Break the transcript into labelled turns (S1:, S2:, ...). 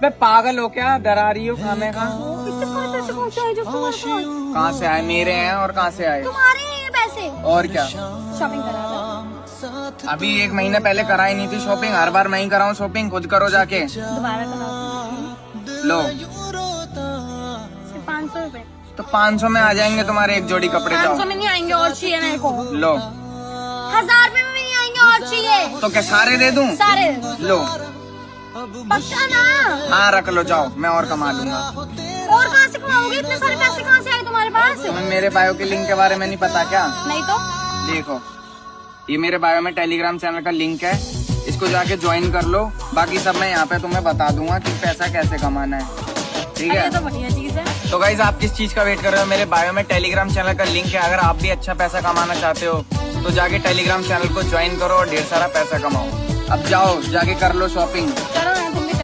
S1: बे पागल हो क्या, डरा रही हो खामे खा।
S2: इतने सारे पैसे कौन से आए जो तुम्हारे पास?
S1: कहाँ से आए? मेरे हैं। और कहाँ से आए?
S2: तुम्हारे हैं ये पैसे।
S1: और क्या,
S2: शॉपिंग करा दो।
S1: अभी 1 महीने पहले कराई नहीं थी शॉपिंग? हर बार मैं ही कराऊं शॉपिंग? खुद करो जाके।
S2: दोबारा कराओ।
S1: लो,
S2: सिर्फ 500 रुपए।
S1: तो 500 में आ जाएंगे तुम्हारे एक जोड़ी कपड़े।
S2: 500
S1: जाओ
S2: में नहीं आएंगे, और चाहिए मेरे को।
S1: लो,
S2: 1000 रुपए में भी नहीं आएंगे, और चाहिए।
S1: तो क्या सारे दे दूं?
S2: सारे दे दो।
S1: लो,
S2: पक्का ना?
S1: हाँ रख लो, जाओ मैं और कमा लूंगा।
S2: और कहाँ से कमाओगे? इतने सारे पैसे कहाँ से आए तुम्हारे पास?
S1: तुम्हें मेरे बायो के लिंक के बारे में नहीं पता क्या?
S2: नहीं तो
S1: देखो, ये मेरे बायो में टेलीग्राम चैनल का लिंक है, इसको जाके ज्वाइन कर लो। बाकी सब मैं यहाँ पे तुम्हें बता दूंगा कि पैसा कैसे कमाना है, ठीक
S2: ये
S1: है?
S2: तो बढ़िया चीज है।
S1: तो गाइज, आप किस चीज का वेट कर रहे हो? मेरे बायो में टेलीग्राम चैनल का लिंक है। अगर आप भी अच्छा पैसा कमाना चाहते हो तो जाके टेलीग्राम चैनल को ज्वाइन करो और ढेर सारा पैसा कमाओ। अब जाओ, जाके कर लो शॉपिंग।
S2: करो ना।